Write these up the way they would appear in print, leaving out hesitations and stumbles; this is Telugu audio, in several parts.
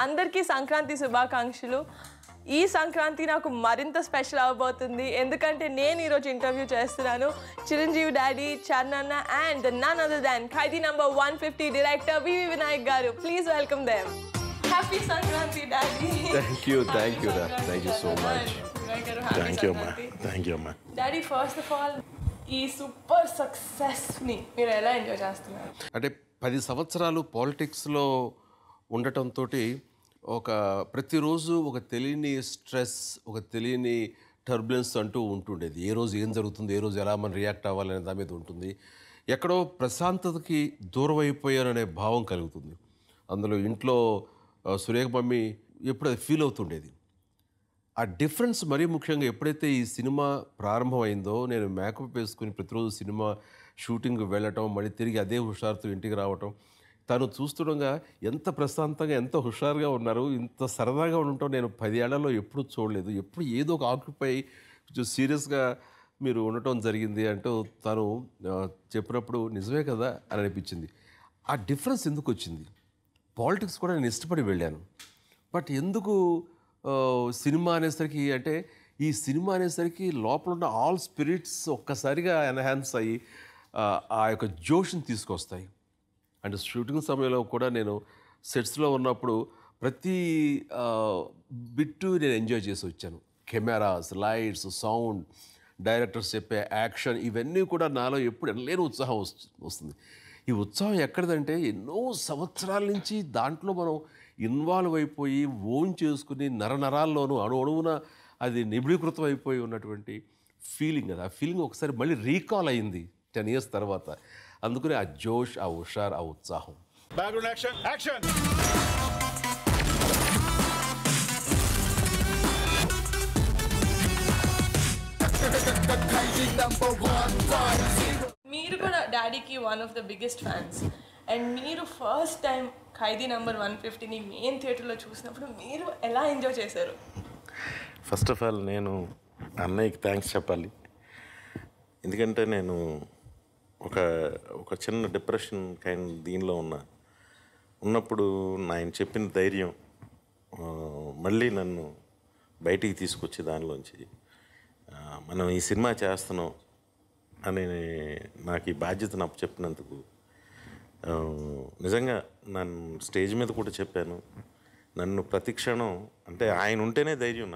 అందరికీ సంక్రాంతి శుభాకాంక్షలు. ఈ సంక్రాంతి నాకు మరింత స్పెషల్ అవబోతుంది ఎందుకంటే నేను ఈరోజు ఇంటర్వ్యూ చేస్తున్నాను Chiranjeevi daddy Charan and none other than Khaidi number 150 director VV Vinayak garu. Please welcome them. Happy Sankranti daddy. Thank you so much. Thank you అమ్మా. డాడీ ఫస్ట్ ఆఫ్ ఆల్ ఈ సూపర్ సక్సెస్ని మీరు ఎలా ఎంజాయ్ చేస్తున్నారు? అంటే 10 సంవత్సరాలు పాలిటిక్స్లో ఉండటంతో ఒక ప్రతిరోజు ఒక తెలియని స్ట్రెస్, ఒక తెలియని టర్బులెన్స్ అంటూ ఉంటుండేది. ఏ రోజు ఏం జరుగుతుంది, ఏ రోజు ఎలా మనం రియాక్ట్ అవ్వాలనే దాని మీద ఉంటుంది. ఎక్కడో ప్రశాంతతకి దూరం అయిపోయాననే భావం కలుగుతుంది. అందులో ఇంట్లో సురేఖ మమ్మీ ఎప్పుడు అది ఫీల్ అవుతుండేది. ఆ డిఫరెన్స్ మరీ ముఖ్యంగా ఎప్పుడైతే ఈ సినిమా ప్రారంభమైందో నేను మేకప్ వేసుకుని ప్రతిరోజు సినిమా షూటింగ్ వెళ్ళటం, మళ్ళీ తిరిగి అదే హుషారుతో ఇంటికి రావటం, తను చూస్తుండగా ఎంత ప్రశాంతంగా ఎంత హుషారుగా ఉన్నారు, ఇంత సరదాగా ఉండటం నేను 10 ఏళ్లలో ఎప్పుడు చూడలేదు. ఎప్పుడు ఏదో ఒక ఆక్యుపై కొంచెం సీరియస్గా మీరు ఉండటం జరిగింది అంటూ తను చెప్పినప్పుడు నిజమే కదా అని అనిపించింది. ఆ డిఫరెన్స్ ఎందుకు వచ్చింది? పాలిటిక్స్ కూడా నేను ఇష్టపడి వెళ్ళాను, బట్ ఎందుకు సినిమా అనేసరికి అంటే ఈ సినిమా అనేసరికి లోపల ఉన్న ఆల్ స్పిరిట్స్ ఒక్కసారిగా ఎన్హాన్స్ అయ్యి ఆ యొక్క జోష్ని తీసుకొస్తాయి. అండ్ షూటింగ్ సమయంలో కూడా నేను సెట్స్లో ఉన్నప్పుడు ప్రతి బిట్టు నేను ఎంజాయ్ చేసి వచ్చాను. కెమెరాస్, లైట్స్, సౌండ్, డైరెక్టర్స్ చెప్పే యాక్షన్ ఇవన్నీ కూడా నాలో ఎప్పుడు ఎనలేని ఉత్సాహం వస్తుంది. ఈ ఉత్సాహం ఎక్కడిదంటే ఎన్నో సంవత్సరాల నుంచి దాంట్లో మనం ఇన్వాల్వ్ అయిపోయి ఓన్ చేసుకుని నరనరాల్లోనూ అణువున అది నిబిడీకృతం అయిపోయి ఉన్నటువంటి ఫీలింగ్. అది ఆ ఫీలింగ్ ఒకసారి మళ్ళీ రీకాల్ అయింది 10 years తర్వాత. అందుకని ఆ జోష్, ఆ హుషార్, ఆ ఉత్సాహం. మీరు కూడా డాడీకి one of the biggest fans and మీరు ఫస్ట్ టైం ఖైదీ నంబర్ 150ని మెయిన్ థియేటర్లో చూసినప్పుడు మీరు ఎలా ఎంజాయ్ చేశారు? ఫస్ట్ ఆఫ్ ఆల్ నేను అన్నయ్యకి థ్యాంక్స్ చెప్పాలి. ఎందుకంటే నేను ఒక చిన్న డిప్రెషన్ దీనిలో ఉన్నప్పుడు ఆయన చెప్పిన ధైర్యం మళ్ళీ నన్ను బయటికి తీసుకొచ్చి దానిలోంచి మనం ఈ సినిమా చేస్తున్నాం అని నాకు ఈ బాధ్యతను అప్పచెప్పినందుకు నిజంగా నన్ను స్టేజ్ మీద కూడా చెప్పాను. నన్ను ప్రతి క్షణం అంటే ఆయన ఉంటేనే ధైర్యం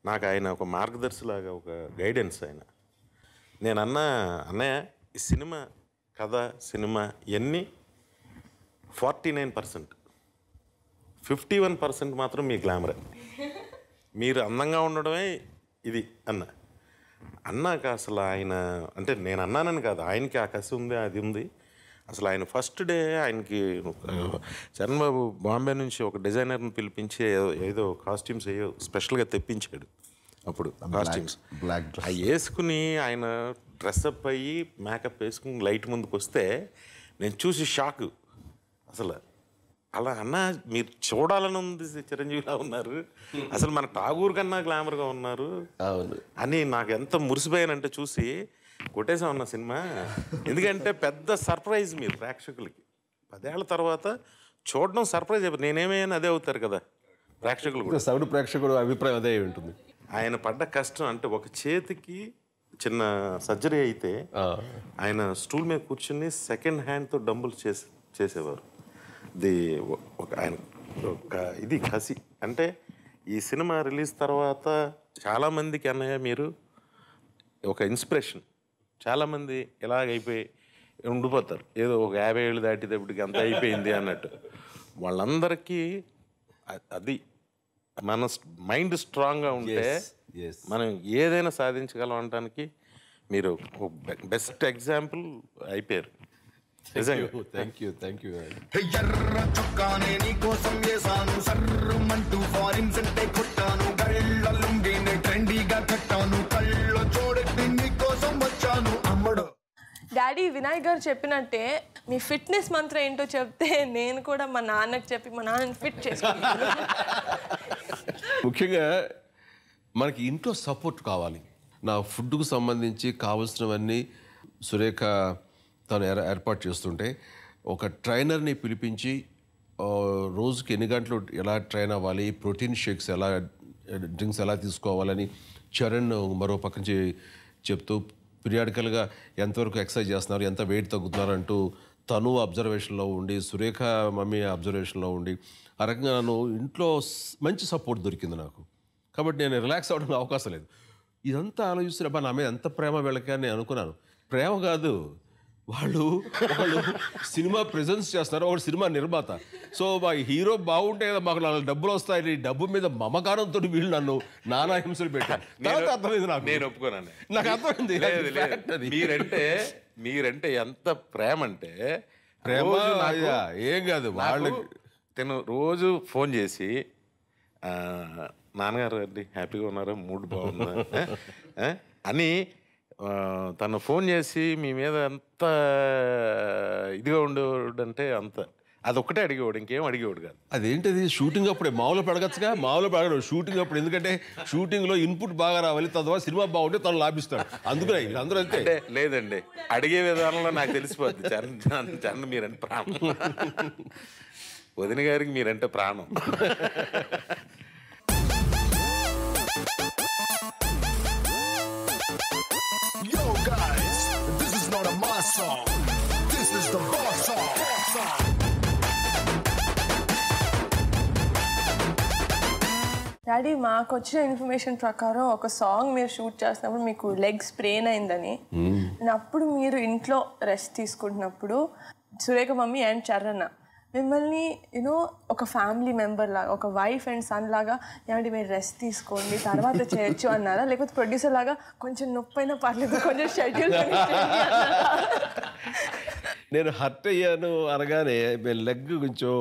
నాకు ఆయన ఒక మార్గదర్శిలాగా, ఒక గైడెన్స్ ఆయన. నేను అన్నయ్య ఈ సినిమా కథ, సినిమా ఇవన్నీ 49%, 51% మాత్రం మీ గ్లామరే. మీరు అందంగా ఉండడమే ఇది అన్నాక అసలు ఆయన అంటే నేను అన్నానని కాదు, ఆయనకి ఆ కసి ఉంది, అది ఉంది. అసలు ఆయన ఫస్ట్ డే ఆయనకి చరణ్ బాబు బాంబే నుంచి ఒక డిజైనర్ని పిలిపించి ఏదో కాస్ట్యూమ్స్ స్పెషల్గా తెప్పించాడు. అప్పుడు కాస్ట్యూమ్స్ అవి వేసుకుని ఆయన డ్రెస్అప్ అయ్యి మేకప్ వేసుకుని లైట్ ముందుకు వస్తే నేను చూసి షాక్. అసలు అలా మీరు చూడాలని ఉంది, చిరంజీవిలా ఉన్నారు, అసలు మన ఠాగూర్ కన్నా గ్లామర్గా ఉన్నారు అని నాకు ఎంత మురిసిపోయానంటే చూసి కొట్టేసా ఉన్న సినిమా. ఎందుకంటే పెద్ద సర్ప్రైజ్ మీరు ప్రేక్షకులకి 10 ఏళ్ల తర్వాత చూడడం సర్ప్రైజ్ అయిపోయి నేనేమైనా అదే అవుతారు కదా ప్రేక్షకులు కూడా. సౌండ్ ప్రేక్షకుడు అభిప్రాయం అదే ఉంటుంది. ఆయన పడ్డ కష్టం అంటే ఒక చేతికి చిన్న సర్జరీ అయితే ఆయన స్టూల్ మీద కూర్చుని సెకండ్ హ్యాండ్తో డంబుల్స్ చేసేవారు. ఆయన ఇది కసి. అంటే ఈ సినిమా రిలీజ్ తర్వాత చాలామందికి అన్నయ్య మీరు ఒక ఇన్స్పిరేషన్. చాలామంది ఎలాగైపోయి ఉండిపోతారు, ఏదో ఒక 50 ఏళ్ళు దాటేటప్పటికి అంత అయిపోయింది అన్నట్టు. వాళ్ళందరికీ అది మన మైండ్ స్ట్రాంగ్గా ఉంటే మనం ఏదైనా సాధించగలం అనడానికి మీరు బెస్ట్ ఎగ్జాంపుల్ అయిపోయారు. Thank you. ఎర్ర చొక్కానే నీ కోసం వేసాను, సర్రమంటూ ఫారిన్స్ అంటే కొట్టాను, గళ్ళ లుంగిని ట్రెండీగా కట్టాను, కళ్ళ చూడటి నీ కోసం వచ్చాను అమ్మడు. డాడీ వినాయక్ గారు చెప్పినట్టే మీ ఫిట్నెస్ మంత్రం ఏంటో చెప్తే నేను కూడా మా నాన్నకి చెప్పి మా నాన్నని ఫిట్ చేసుకుంటాను. ముఖ్యంగా మనకి ఇంట్లో సపోర్ట్ కావాలి. నా ఫుడ్కు సంబంధించి కావాల్సినవన్నీ సురేఖ తను ఏర్పాటు చేస్తుంటే ఒక ట్రైనర్ని పిలిపించి రోజుకి ఎన్ని గంటలు ఎలా ట్రైన్ అవ్వాలి, ప్రోటీన్ షేక్స్ ఎలా, డ్రింక్స్ ఎలా తీసుకోవాలని చరణ్ మరో పక్క నుంచి చెప్తూ పీరియాడికల్గా ఎంతవరకు ఎక్సర్సైజ్ చేస్తున్నారు, ఎంత వెయిట్ తగ్గుతున్నారు అంటూ తను అబ్జర్వేషన్లో ఉండి, సురేఖ మమ్మీ అబ్జర్వేషన్లో ఉండి, ఆ రకంగా నన్ను ఇంట్లో మంచి సపోర్ట్ దొరికింది నాకు. కాబట్టి నేను రిలాక్స్ అవ్వడానికి అవకాశం లేదు. ఇదంతా ఆలోచిస్తున్నప్పుడు నా మీద ఎంత ప్రేమ వీళ్ళకి అని నేను అనుకున్నాను. ప్రేమ కాదు, వాళ్ళు సినిమా ప్రెజెన్స్ చేస్తున్నారు, ఒకటి సినిమా నిర్మాత. సో మా హీరో బాగుంటే మాకు 4 డబ్బులు వస్తాయి, డబ్బు మీద మమకారంతో వీళ్ళు నన్ను నానా హింసలు పెట్టారు. తర్వాత అర్థమైంది నాకు. నేను ఒప్పుకోనండి. నాకు అర్థమైంది మీరంటే ఎంత ప్రేమ అంటే ప్రేమ ఏం కాదు. వాళ్ళు తను రోజు ఫోన్ చేసి నాన్నగారు అండి హ్యాపీగా ఉన్నారా, మూడ్ బాగుందా అని తను ఫోన్ చేసి మీ మీద ఎంత ఇదిగా ఉండేవాడు అంటే అంత అదొక్కటే అడిగేవాడు, ఇంకేం అడిగేవాడు కాదు. అదేంటిది షూటింగ్ అప్పుడే మామూలు పడగచ్చుగా, మామూలు పడగడు షూటింగ్ అప్పుడు. ఎందుకంటే షూటింగ్లో ఇన్పుట్ బాగా రావాలి, తద్వారా సినిమా బాగుంటే తను లాభిస్తాడు. అందుకనే అందరూ అంతే. అంటే లేదండి, అడిగే విధానంలో నాకు తెలిసిపోద్ది చరణ్ మీరంటే ప్రాణం, వదిన గారికి మీరంటే ప్రాణం. Yo guys, this is not a mass song. This is the boss song. Daddy, మాకు వచ్చిన ఇన్ఫర్మేషన్ ప్రకారం ఒక సాంగ్ మీరు షూట్ చేస్తున్నప్పుడు మీకు లెగ్ స్ప్రెయిన్ అయిందని, అప్పుడు మీరు ఇంట్లో రెస్ట్ తీసుకుంటున్నప్పుడు సురేఖ మమ్మీ అండ్ చరణ్ మిమ్మల్ని ఒక ఫ్యామిలీ మెంబర్ లాగా, ఒక వైఫ్ అండ్ సన్ లాగా, ఏమంటే మీరు రెస్ట్ తీసుకోండి తర్వాత చేయొచ్చు అన్నారా, లేకపోతే ప్రొడ్యూసర్ లాగా కొంచెం నొప్పి అయినా పర్లేదు కొంచెం షెడ్యూల్ నేను హర్ట్ అయ్యాను అనగానే, లెగ్ కొంచెం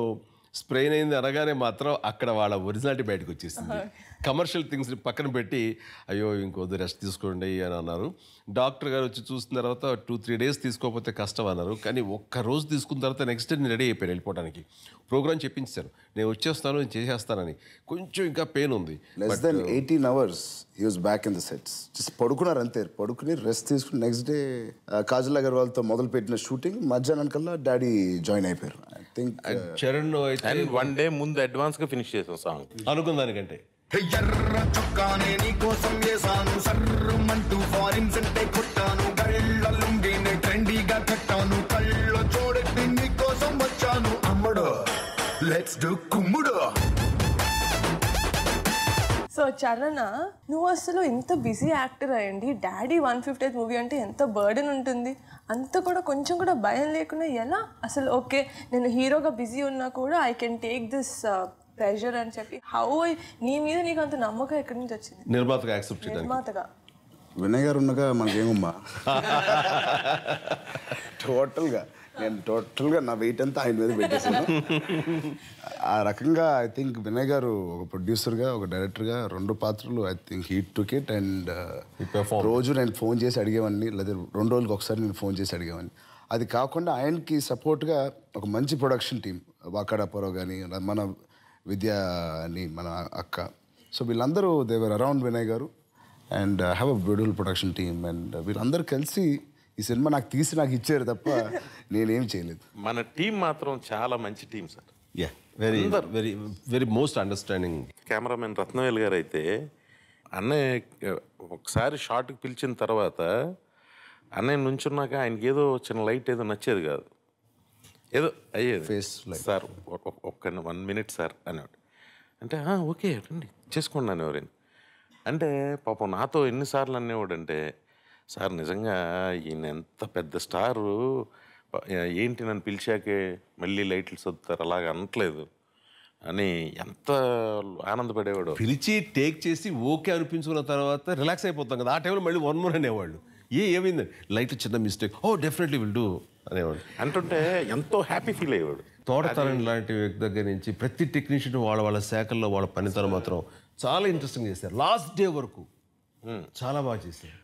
స్ప్రెయిన్ అయింది అనగానే మాత్రం అక్కడ వాళ్ళ ఒరిజినాలిటీ బయటకు వచ్చేసింది. కమర్షియల్ థింగ్స్ పక్కన పెట్టి అయ్యో ఇంకొద్ది రెస్ట్ తీసుకోండి అని అన్నారు. డాక్టర్ గారు వచ్చి చూసిన తర్వాత 2-3 డేస్ తీసుకోకపోతే కష్టం అన్నారు. కానీ ఒక్క రోజు తీసుకున్న తర్వాత నెక్స్ట్ డే నేను రెడీ అయిపోయాను వెళ్ళిపోవడానికి. ప్రోగ్రామ్ చెప్పించారు, నేను వచ్చేస్తాను, నేను చేసేస్తానని. కొంచెం ఇంకా పెయిన్ ఉంది. Less than 18 hours he was back in the sets. Just పడుకున్నారు అంతే. పడుకుని రెస్ట్ తీసుకుని నెక్స్ట్ డే కాజల్ అగర్వాల్తో మొదలు పెట్టిన షూటింగ్ మధ్యాహ్నం కల్లా డాడీ జాయిన్ అయిపోయారు. ఐ థింక్ చరణ్ అయితే 1 day ముందు అడ్వాన్స్ గా ఫినిష్ చేసాం సాంగ్ అనుకున్న దానికంటే. ఎర్ర చుక్కానే నీ కోసం వేసాను, సర్రమంటూ ఫారిన్ సెంటే కొట్టాను, గళ్ళ లుంగిని ట్రెండీగా కట్టాను, కళ్ళ చూడటి నీ కోసం వచ్చాను, అమ్మడు లెట్స్ డు కుమ్ముడు. సో చరణ్, నువ్వు అసలు ఇంత బిజీ యాక్టర్ అయ్యండి, డాడీ 150th మూవీ అంటే ఎంత బర్డెన్ ఉంటుంది, అంత కూడా కొంచెం కూడా భయం లేకుండా ఎలా అసలు ఓకే నేను హీరోగా బిజీ ఉన్నా కూడా I can take this pressure అని చెప్పి నీ మీద నీకు అంత నమ్మకం ఎక్కడి నుంచి వచ్చింది? నిర్మాతగా యాక్సెప్ట్ చేయడానికి. నిర్మాతగా వినయ్ గారు ఉండగా మనకేమమ్మా, టోటల్గా నా వెయిట్ అంతా ఆయన మీద పెట్టేసాను. ఆ రకంగా ఐ థింక్ వినయ్ గారు ఒక ప్రొడ్యూసర్గా, ఒక డైరెక్టర్గా 2 పాత్రలు I think he took it. And రోజు నేను ఫోన్ చేసి అడిగేవాడిని, లేదా 2 రోజులకు ఒకసారి నేను ఫోన్ చేసి అడిగేవాడిని. అది కాకుండా ఆయనకి సపోర్ట్గా ఒక మంచి ప్రొడక్షన్ టీం, వాకాడాపురం కానీ, మన విద్య అని మన అక్క, సో వీళ్ళందరూ దేవర్ అరౌండ్ వినయ్ గారు and have a beautiful production team. And వీళ్ళందరూ కలిసి ఈ సినిమా నాకు ఇచ్చారు తప్ప నేనేం చేయలేదు. మన టీం మాత్రం చాలా మంచి team sir. Very very very most understanding. Cameraman Rathnavel గారు అయితే అన్నయ్య ఒకసారి షార్ట్కి పిలిచిన తర్వాత అన్నయ్య నుంచున్నాక ఆయనకి ఏదో చిన్న లైట్ ఏదో నచ్చేది కాదు, ఏదో అయ్యేది ఫేస్ సార్ ఒక్క 1 minute సార్ అనేవాడు. అంటే ఓకే రండి చేసుకోండి అనేవారు. అంటే పాపం నాతో ఎన్నిసార్లు అనేవాడు అంటే, సార్ నిజంగా ఈయన ఎంత పెద్ద స్టారు, ఏంటి నన్ను పిలిచాకే మళ్ళీ లైట్లు సర్దుతారు అలాగ అనట్లేదు అని ఎంత ఆనందపడేవాడు. పిలిచి టేక్ చేసి ఓకే అనిపించుకున్న తర్వాత రిలాక్స్ అయిపోతాం కదా, ఆ టైంలో మళ్ళీ 1 more అనేవాళ్ళు. ఏమైంది లైట్ చిన్న మిస్టేక్, డెఫినెట్లీ విల్ డూ అనేవాడు. అంటుంటే ఎంతో హ్యాపీ ఫీల్ అయ్యేవాడు. తోటతరం లాంటి వ్యక్తి దగ్గర నుంచి ప్రతి టెక్నీషియన్ వాళ్ళ శాఖల్లో వాళ్ళ పనితనం మాత్రం చాలా ఇంట్రెస్టింగ్ చేశారు. లాస్ట్ డే వరకు చాలా బాగా చేశారు.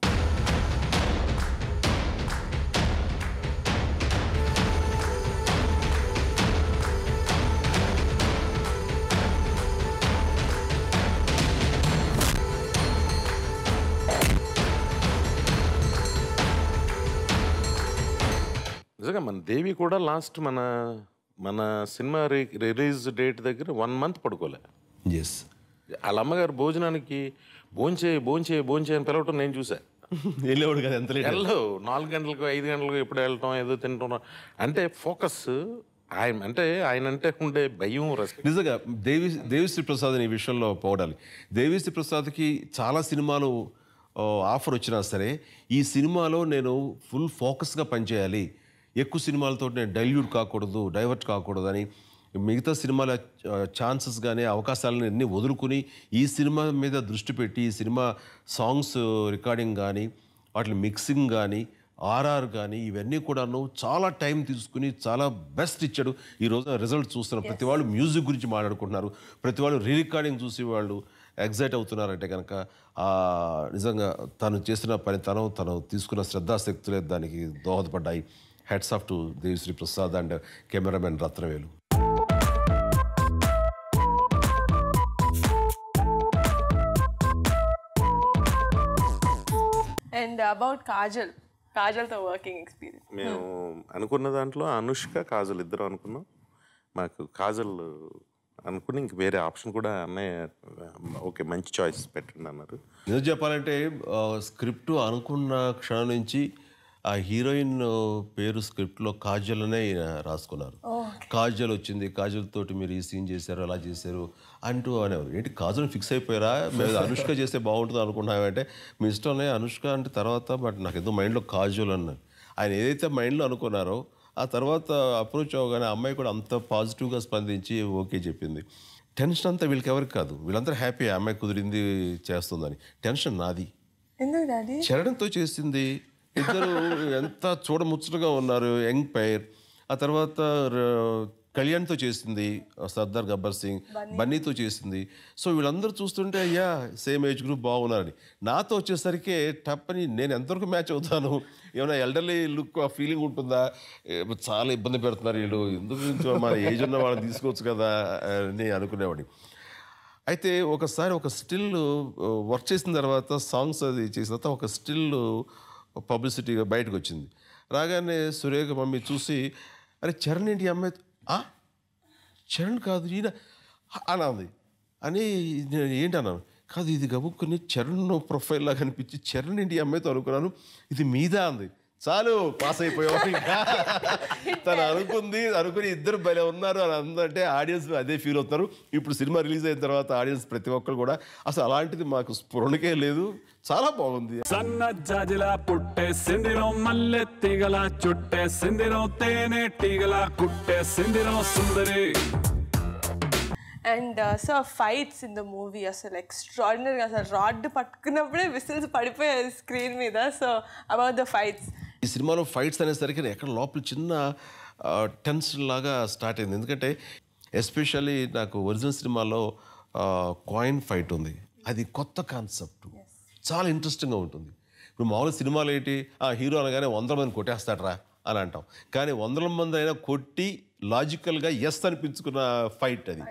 నిజంగా మన దేవి కూడా లాస్ట్ మన మన సినిమా రిలీజ్ డేట్ దగ్గర 1 month పడుకోలే. ఎస్. వాళ్ళ అమ్మగారు భోజనానికి భోంచే అని పిలవటం నేను చూసా. వెళ్ళేవాడు కదా ఎంత లేట్. 4 గంటలకు 5 గంటలకు ఎప్పుడు వెళ్ళటం, ఏదో తింటాం. అంటే ఫోకస్ ఆయన అంటే ఉండే భయం, రెస్పెక్ట్. నిజంగా దేవిశ్రీ ప్రసాద్ ఈ విషయంలో పోవడాలి. దేవిశ్రీ ప్రసాద్కి చాలా సినిమాలు ఆఫర్ వచ్చినా సరే ఈ సినిమాలో నేను ఫుల్ ఫోకస్గా పనిచేయాలి, ఎక్కువ సినిమాలతో నేను డైవర్ట్ కాకూడదు అని మిగతా సినిమాల ఛాన్సెస్ కానీ అవకాశాలను అన్నీ వదులుకుని ఈ సినిమా మీద దృష్టి పెట్టి ఈ సినిమా సాంగ్స్ రికార్డింగ్ కానీ వాటి మిక్సింగ్ కానీ ఆర్ఆర్ కానీ ఇవన్నీ కూడాను చాలా టైం తీసుకుని చాలా బెస్ట్ ఇచ్చాడు. ఈరోజు రిజల్ట్ చూస్తున్నారు, ప్రతి వాళ్ళు మ్యూజిక్ గురించి మాట్లాడుకుంటున్నారు, ప్రతి వాళ్ళు రీరికార్డింగ్ చూసి వాళ్ళు ఎగ్జైట్ అవుతున్నారంటే కనుక నిజంగా తను చేసిన పనితనం, తను తీసుకున్న శ్రద్ధాశక్తులే దానికి దోహదపడ్డాయి. Hats off to Devi Sri Prasad and cameraman Rathnavelu. And about కాజల్తో వర్కింగ్ ఎక్స్పీరియన్స్. మేము అనుకున్న దాంట్లో అనుష్క, కాజల్ ఇద్దరు అనుకున్నాం. మాకు కాజల్ అనుకుని ఇంక వేరే ఆప్షన్ కూడా అన్నయ్య ఓకే మంచి చాయిస్ పెట్టండి అన్నారు. నిజం చెప్పాలంటే స్క్రిప్ట్ అనుకున్న క్షణం నుంచి ఆ హీరోయిన్ పేరు స్క్రిప్ట్లో కాజల్ అనే రాసుకున్నారు. కాజల్ వచ్చింది, కాజల్ తోటి మీరు ఈ సీన్ చేశారు, అలా చేశారు అంటూ అనేవారు. ఏంటి కాజల్ ఫిక్స్ అయిపోయారా, మేము అనుష్క చేస్తే బాగుంటుంది అనుకున్నామంటే మీ ఇష్టంలో అనుష్క అంటే తర్వాత బట్ నాకు ఏదో మైండ్లో కాజల్ అన్నారు. ఆయన ఏదైతే మైండ్లో అనుకున్నారో ఆ తర్వాత అప్రోచ్ అవ్వగానే అమ్మాయి కూడా అంత పాజిటివ్గా స్పందించి ఓకే చెప్పింది. టెన్షన్ అంతా వీళ్ళకి ఎవరికి కాదు, వీళ్ళందరూ హ్యాపీ అమ్మాయి కుదిరింది చేస్తుందని. టెన్షన్ నాది. ఎందుకు డాడీ? చరణంతో చేసింది, ఇద్దరు ఎంత చూడముచ్చటగా ఉన్నారు, యంగ్ పైర్. ఆ తర్వాత కళ్యాణ్తో చేసింది, సర్దార్ గబ్బర్ సింగ్, బన్నీతో చేసింది. సో వీళ్ళందరూ చూస్తుంటే అయ్యా సేమ్ ఏజ్ గ్రూప్ బాగున్నారని. నాతో వచ్చేసరికి టప్ అని నేను ఎంతవరకు మ్యాచ్ అవుతాను, ఏమైనా ఎల్డర్లీ లుక్ ఆ ఫీలింగ్ ఉంటుందా, చాలా ఇబ్బంది పెడుతున్నారు వీళ్ళు, ఎందుకు మన ఏజ్ ఉన్న వాళ్ళని తీసుకోవచ్చు కదా అని అనుకునేవాడిని. అయితే ఒకసారి ఒక స్టిల్ వర్క్ చేసిన తర్వాత సాంగ్స్ అది చేసిన తర్వాత ఒక స్టిల్ పబ్లిసిటీగా బయటకు వచ్చింది. రాగానే సురేఖ మమ్మీ చూసి అరే చరణ్ ఏంటి అమ్మాయి, చరణ్ కాదు ఈయన అన్నది అని ఏంటి అన్నాను. కాదు ఇది గబుక్కుని చరణ్ ప్రొఫైల్ లాగా అనిపించి చరణ్ ఏంటి అమ్మాయితో అనుకున్నాను, ఇది మీదా అంది. చాలు పాస్ అయిపోయావు. తను అనుకుని ఇద్దరు భలే ఉన్నారు అని అందంటే ఆడియన్స్ అదే ఫీల్ అవుతున్నారు. ఇప్పుడు సినిమా రిలీజ్ అయిన తర్వాత ఆడియన్స్ ప్రతి ఒక్కరు కూడా అసలు అలాంటిది మాకు స్ఫురణకే లేదు, చాలా బాగుంది. సన్న జాజిలా పుట్టే సిందిరో మల్లె తీగల చుట్టే సిందిరో తేనె తీగల కుట్టే సిందిరో సుందరి. And so fights in the movie అసలు ఎక్స్ట్రాడినరీగా, అసలు రాడ్ పట్టుకున్నప్పుడే విసిల్స్ పడిపోయాయి స్క్రీన్ మీద. So about the fights. ఈ సినిమాలో ఫైట్స్ అనేసరికి ఎక్కడ లోపల చిన్న టెన్షన్ లాగా స్టార్ట్ అయింది. ఎందుకంటే ఎస్పెషల్లీ నాకు ఒరిజినల్ సినిమాలో కాయిన్ ఫైట్ ఉంది, అది కొత్త కాన్సెప్ట్, చాలా ఇంట్రెస్టింగ్గా ఉంటుంది. ఇప్పుడు మామూలు సినిమాలు ఏంటి, హీరో అనగానే 100 మంది కొట్టేస్తాడరా అని అంటాం, కానీ 100 మంది అయినా కొట్టి లాజికల్గా ఎస్ అనిపించుకున్న ఫైట్ అది.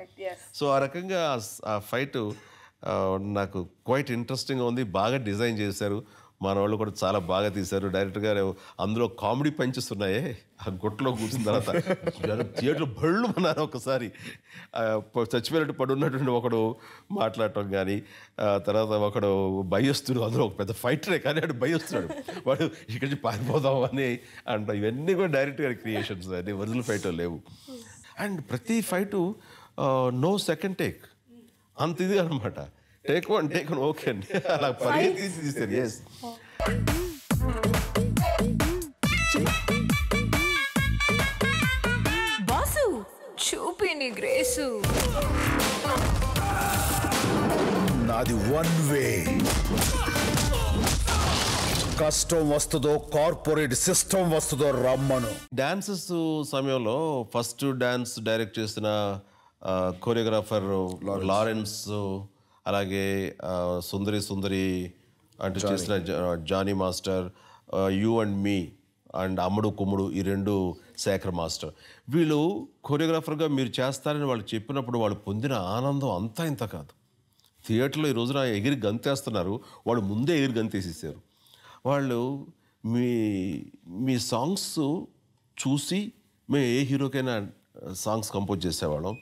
సో ఆ రకంగా ఆ ఫైట్ నాకు క్వైట్ ఇంట్రెస్టింగ్గా ఉంది, బాగా డిజైన్ చేశారు, మన వాళ్ళు కూడా చాలా బాగా తీశారు. డైరెక్టర్ గారు అందులో కామెడీ పంచెస్ ఉన్నాయే, ఆ గుట్టలో కూర్చున్న తర్వాత థియేటర్లో బళ్ళు అన్నారు. ఒకసారి చచ్చిపోయినట్టు పడున్నటువంటి ఒకడు మాట్లాడటం కానీ, తర్వాత ఒకడు భయస్తుడు, అందులో ఒక పెద్ద ఫైటరే కానీ వాడు భయస్తున్నాడు, వాడు ఇక్కడి నుంచి పారిపోదాం అని అంటాం. ఇవన్నీ కూడా డైరెక్టర్ గారి క్రియేషన్స్, అన్నీ ఒరిజినల్ ఫైట్లో లేవు. అండ్ ప్రతి ఫైటు నో సెకండ్ టేక్, అంత ఇది అనమాట. టేక్ వన్ ఓకే అండి, అలా పరిగెత్తి తీస్తారు. ఎస్. బాసు చూపిని గ్రేసు. నాది వన్ వే, కష్టం వస్తుందో కార్పొరేట్ సిస్టమ్ వస్తుందో రమ్మను. డాన్సెస్ సమయంలో ఫస్ట్ డాన్స్ డైరెక్ట్ చేసిన కోరియోగ్రాఫర్ లారెన్స్, అలాగే సుందరి అంటూ చేసిన Jani master, you and me and అమ్ముడు కుమ్ముడు, ఈ 2 శేఖర్ మాస్టర్. వీళ్ళు కోరియోగ్రాఫర్గా మీరు చేస్తారని వాళ్ళు చెప్పినప్పుడు వాళ్ళు పొందిన ఆనందం అంతా ఇంత కాదు. థియేటర్లో ఈ రోజున ఎగిరి గంతేస్తున్నారు, వాళ్ళు ముందే ఎగిరి గంతేసేసారు. వాళ్ళు మీ సాంగ్స్ చూసి మేము ఏ హీరోకైనా సాంగ్స్ కంపోజ్ చేసేవాళ్ళం.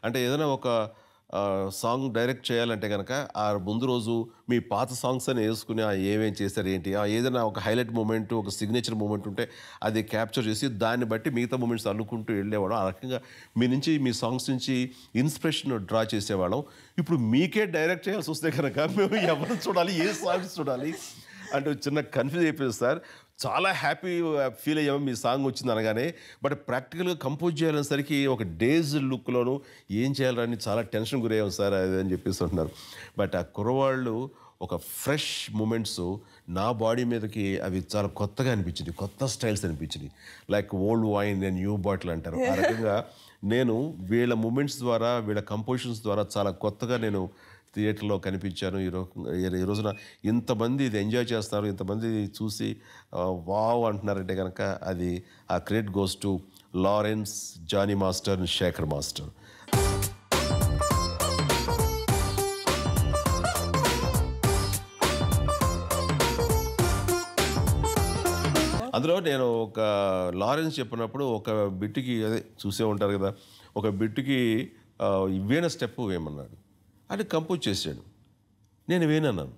అంటే ఏదైనా ఒక సాంగ్ డైరెక్ట్ చేయాలంటే కనుక ఆ ముందు రోజు మీ పాత సాంగ్స్ అని వేసుకుని ఏమేం చేశారు ఏంటి, ఏదైనా ఒక హైలైట్ మూమెంట్, ఒక సిగ్నేచర్ మూమెంట్ ఉంటే అది క్యాప్చర్ చేసి దాన్ని బట్టి మిగతా మూమెంట్స్ అల్లుకుంటూ వెళ్ళేవాళ్ళం. ఆ రకంగా మీ సాంగ్స్ నుంచి ఇన్స్పిరేషన్ డ్రా చేసేవాళ్ళం. ఇప్పుడు మీకే డైరెక్ట్ చేయాల్సి వస్తే కనుక మేము ఎవరు చూడాలి, ఏ సాంగ్స్ చూడాలి అంటే చిన్న కన్ఫ్యూజ్ అయిపోయింది సార్. చాలా హ్యాపీ ఫీల్ అయ్యాము మీ సాంగ్ వచ్చింది అనగానే. బట్ ప్రాక్టికల్గా కంపోజ్ చేయాలనేసరికి ఒక డేజ్ లుక్లోను ఏం చేయాలని చాలా టెన్షన్ గురయ్యాము సార్ అది అని చెప్పేసి అంటున్నారు. బట్ ఆ కుర్రవాళ్ళు ఒక ఫ్రెష్ మూమెంట్స్ నా బాడీ మీదకి అవి చాలా కొత్తగా అనిపించింది, కొత్త స్టైల్స్ అనిపించింది. Like old wine and new bottle అంటారు. ఆ రకంగా నేను వీళ్ళ మూమెంట్స్ ద్వారా, వీళ్ళ కంపోజిషన్స్ ద్వారా చాలా కొత్తగా నేను థియేటర్లో కనిపించాను. ఈ రోజున ఇంతమంది ఇది ఎంజాయ్ చేస్తారు, ఇంతమంది చూసి వావ్ అంటున్నారంటే కనుక అది ఆ credit goes to Lawrence, Jani master and Sekhar master. అందులో నేను ఒక లారెన్స్ చెప్పినప్పుడు ఒక బిట్టుకి అదే చూసే ఉంటారు కదా, ఒక బిట్టుకి ఇవేనా స్టెప్ వేయమన్నాడు. అది కంపోజ్ చేశాడు. నేను వేనన్నాను,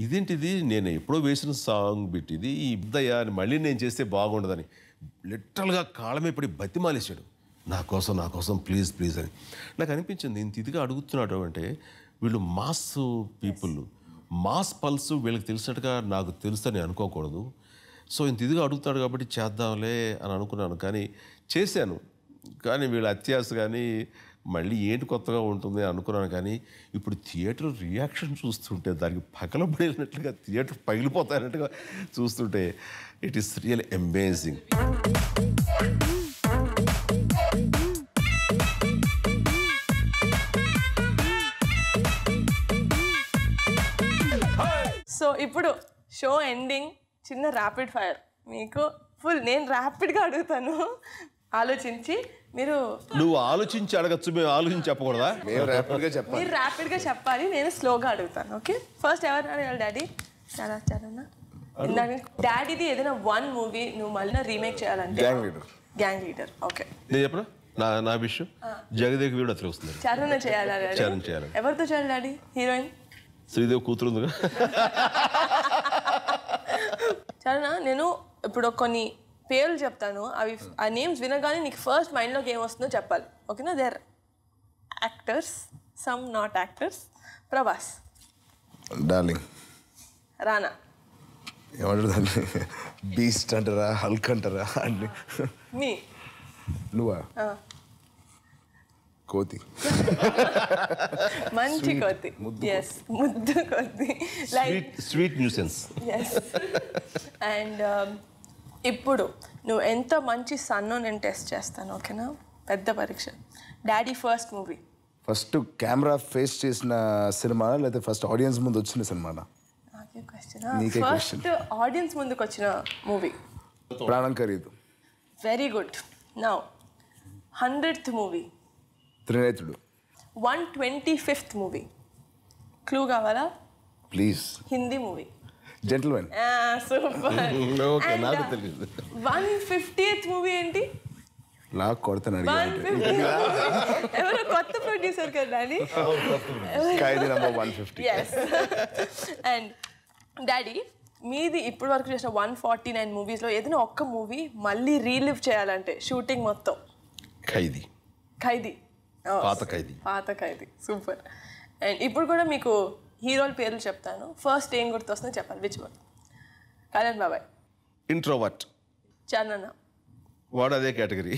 ఇదేంటిది నేను ఎప్పుడో వేసిన సాంగ్ బిట్ ఇది, ఈ ఇద్దయ్యా అని మళ్ళీ నేను చేస్తే బాగుండదని లిటరల్గా కాళ్ళమే పడి బతిమాలేశాడు. నా కోసం ప్లీజ్ ప్లీజ్ అని. నాకు అనిపించింది ఇంత ఇదిగా అడుగుతున్నాడు అంటే వీళ్ళు మాస్ పీపుల్, మాస్ పల్స్ వీళ్ళకి తెలిసినట్టుగా నాకు తెలుసని అనుకోకూడదు. సో ఇంత ఇదిగా అడుగుతాడు కాబట్టి చేద్దాంలే అని అనుకున్నాను. కానీ చేశాను. కానీ వీళ్ళ అత్యాస కానీ మళ్ళీ ఏంటి కొత్తగా ఉంటుంది అనుకున్నాను. కానీ ఇప్పుడు థియేటర్ రియాక్షన్ చూస్తుంటే దానికి పగలబడినట్లుగా థియేటర్ పగిలిపోతాయన్నట్టుగా చూస్తుంటే it is real amazing. So ఇప్పుడు షో ఎండింగ్ చిన్న ర్యాపిడ్ ఫైర్ మీకు ఫుల్. నేను ర్యాపిడ్గా అడుగుతాను, ఆలోచించి మీరు. నువ్వు ఆలోచించి అడగచ్చు, మేము ఆలోచించి చెప్పకూడదా? మేము ర్యాపిడ్గా చెప్పాలి. మీరు ర్యాపిడ్గా చెప్పాలి, నేను స్లోగా అడుగుతాను. ఓకే, ఫస్ట్ ఎవరు అడగాలి? డాడీ. చాలా డాడీది ఏదైనా వన్ మూవీ నువ్వు మళ్ళీ రీమేక్ చేయాలంటే గ్యాంగ్ లీడర్. ఓకే, నేను చెప్పనా నా విషయం? జగదేక్ వీడు అట్లా వస్తుంది. చరణ్ చేయాలి. ఎవరితో చేయాలి డాడీ? హీరోయిన్ శ్రీదేవి కూతురు ఉందిగా. చరణ్, నేను ఇప్పుడు కొన్ని పేర్లు చెప్తాను, అవి ఆ నేమ్స్ వినగానే నీకు ఫస్ట్ మైండ్లోకి ఏం వస్తుందో చెప్పాలి. ఓకేనా? There actors, some not actors. Prabhas. Darling. Rana. ఏమంటారు దాన్ని? బీస్ట్ అంటారా, హల్క్ అంటారా అన్ని? మీ నువ్వా? కోతి. మంచి కోతి. ఎస్, ముద్దు కోతి. Like sweet nuisance. Yes. And ఇప్పుడు నువ్వు ఎంత మంచి సన్నో నేను టెస్ట్ చేస్తాను. ఓకేనా? పెద్ద పరీక్ష. Daddy first movie. First camera face చేసిన సినిమా లేదా ఫస్ట్ ఆడియన్స్ ముందు వచ్చిన సినిమానా? నాకే క్వశ్చన్. ఫస్ట్ ఆడియన్స్ ముందుకు వచ్చిన మూవీ. ప్రాణం ఖరీదు. Very good. Now 100th movie. త్రినేత్రుడు. 125th movie. క్లూ కావాలా? Please. Hindi movie. Gentleman. Super. Okay, నాకు తెలియదు. 150th మూవీ ఏంటి? నాకు కొడతాను అడిగాను. ఎవరో కొత్త ప్రొడ్యూసర్ కదా daddy. Khaidi number 150. And daddy, మీది ఇప్పటి వరకు చేసిన 149 మూవీస్లో ఏదైనా ఒక్క మూవీ మళ్ళీ రీలివ్ చేయాలంటే షూటింగ్ మొత్తం? ఖైదీ. పాత ఖైదీ. సూపర్. అండ్ ఇప్పుడు కూడా మీకు హీరోల పేర్లు చెప్తాను, ఫస్ట్ ఏం గుర్తొస్తుందో చెప్పాలి. Which one? కళ్యాణ్ బాబాయ్. ఇంట్రోవర్ట్. చరణ్. వాడు అదే కేటగిరీ,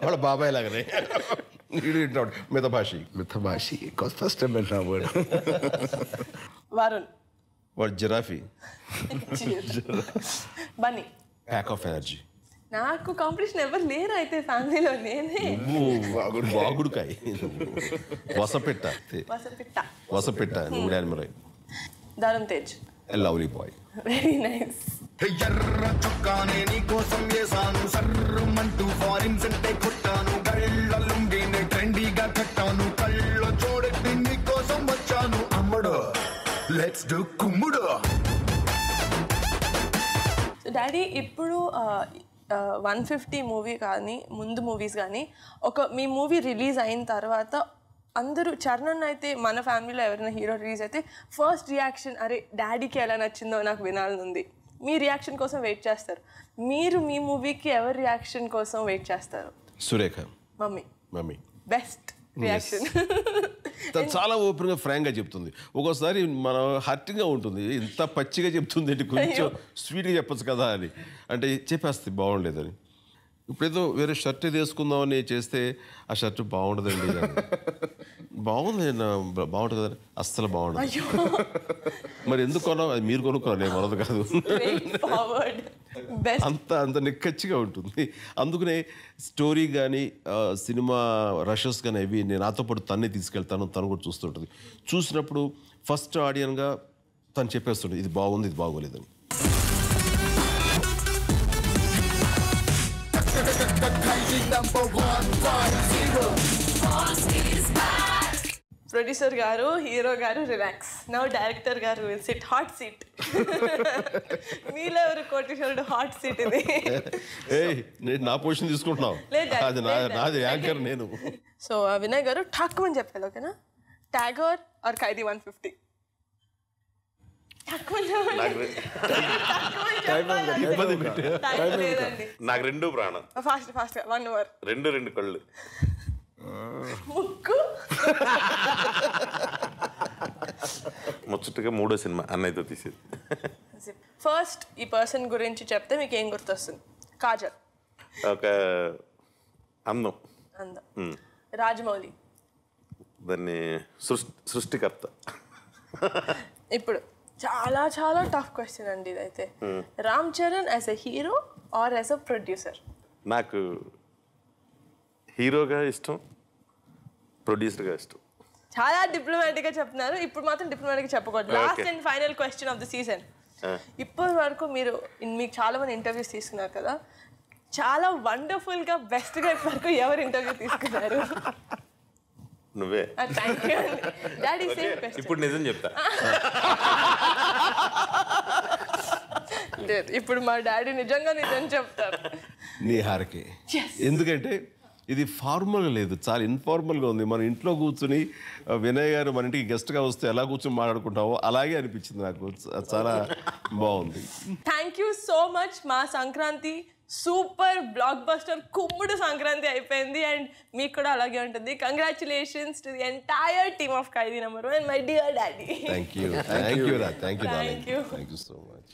వాడు బాబాయ్ లాగానే. మితభాషి. ఫస్ట్ టైం వింటున్నా వర్డ్. వరుణ్. వాడు giraffe. Bunny. Pack of energy. నాకు కాంపిటీషన్ ఎవరు లేరు అయితే ఫ్యామిలీలో, నేనే. వాగుడుకాయ. వసపెట్ట. Dharam Tej. Lovely boy. Very nice. ఎర్ర చుక్కానే నీ కోసం వేసాను, సర్రమంటూ ఫారిన్స్ అంటే కొట్టాను, గళ్ళ లుంగిని ట్రెండీగా కట్టాను, కళ్ళ చూడెట్టి నీ కోసం వచ్చాను, అమ్మడు లెట్స్ డు కుమ్ముడు. డాడీ, ఇప్పుడు 150 మూవీ కానీ ముందు మూవీస్ కానీ మీ మూవీ రిలీజ్ అయిన తర్వాత అందరూ చరణ్ అయితే మన ఫ్యామిలీలో ఎవరైనా హీరో రిలీజ్ అయితే ఫస్ట్ రియాక్షన్ అరే డాడీకి ఎలా నచ్చిందో నాకు వినాలని ఉంది. మీ రియాక్షన్ కోసం వెయిట్ చేస్తారు. మీరు మీ మూవీకి ఎవరి రియాక్షన్ కోసం వెయిట్ చేస్తారు? Surekha mummy best reaction. తను చాలా ఓపెన్గా ఫ్రాంక్గా చెప్తుంది. ఒక్కోసారి మనం హర్టింగ్గా ఉంటుంది, ఇంత పచ్చిగా చెప్తుంది అంటే కొంచెం స్వీట్గా చెప్పచ్చు కదా అని, అంటే చెప్పేస్తుంది బాగుండలేదని. ఇప్పుడేదో వేరే షర్ట్ వేసుకుందామని చేస్తే ఆ షర్ట్ బాగుండదండి, బాగుంది బాగుంటుంది కదా, అస్సలు బాగుండదు. మరి ఎందుకు కొన్నావు? అది మీరు కొనుక్కోవాలి, నేను కొనదు కాదు. అంత నిక్కచ్చిగా ఉంటుంది. అందుకనే స్టోరీ కానీ సినిమా రషెస్ కానీ అవి నేను నాతో పాటు తన్నే తీసుకెళ్తాను, తను కూడా చూస్తుంటుంది. చూసినప్పుడు ఫస్ట్ ఆడియన్గా తను చెప్పేస్తుంది ఇది బాగుంది ఇది బాగోలేదని. ప్రొడ్యూసర్ గారు, హీరో గారు రిలాక్స్, నౌ డైరెక్టర్ గారు విల్ సిట్ హాట్ సీట్. మీలో ఎవరు కోటేశ్వరుడు హాట్ సీట్ ఇది? నా పొజిషన్ తీసుకుంటున్నావు, అది నాది యాంకర్ నేను. సో వినయ్ గారు ఠాక్ అని చెప్పాలి, ఓకేనా? ట్యాగోర్ ఆర్ ఖైదీ 150? నాకు రెండు ప్రాణం. Fast 1 hour. రెండు కళ్ళు, ముక్కు. ముచ్చటగా మూడో సినిమా అన్నయ్యతో తీసేది. ఫస్ట్ ఈ పర్సన్ గురించి చెప్తే మీకు ఏం గుర్తొస్తుంది? కాజల్ ఒక అందం. రాజమౌళి దాన్ని సృష్టికర్త. ఇప్పుడు చాలా చాలా టఫ్ క్వశ్చన్ అండి ఇదైతే. Ram Charan as a hero or as a producer? నాకు హీరోగా ఇష్టం, ప్రొడ్యూసర్గా ఇష్టం. చాలా డిప్లొమాటిక్గా చెప్తున్నారు. ఇప్పుడు మాత్రం డిప్లొమాటిక్గా చెప్పకూడదు. Last and final question of the season. ఇప్పటి వరకు మీకు చాలా మంది ఇంటర్వ్యూస్ తీసుకున్నారు కదా, చాలా వండర్ఫుల్గా బెస్ట్గా ఇప్పటి వరకు ఎవరు ఇంటర్వ్యూ తీసుకున్నారు? నువ్వే. థ్యాంక్ యూ అండి. Daddy same question. ఇప్పుడు నిజం చెప్తా. లేదు, ఇప్పుడు మా డాడీ నిజంగా నిజం చెప్తారు. నీ హారకే. ఎందుకంటే ఇది ఫార్మల్గా లేదు, చాలా ఇన్ఫార్మల్గా ఉంది. మన ఇంట్లో కూర్చుని వినయ్ గారు మన ఇంటికి గెస్ట్గా వస్తే ఎలా కూర్చొని మాట్లాడుకుంటావో అలాగే అనిపించింది నాకు. చాలా బాగుంది. Thank you so much. మా సంక్రాంతి సూపర్ బ్లాక్ బస్టర్ కుమ్ముడు సంక్రాంతి అయిపోయింది, అండ్ మీకు కూడా అలాగే ఉంటుంది. Congratulations to the entire team of Khaidi number 1 and my dear daddy. Thank you so much.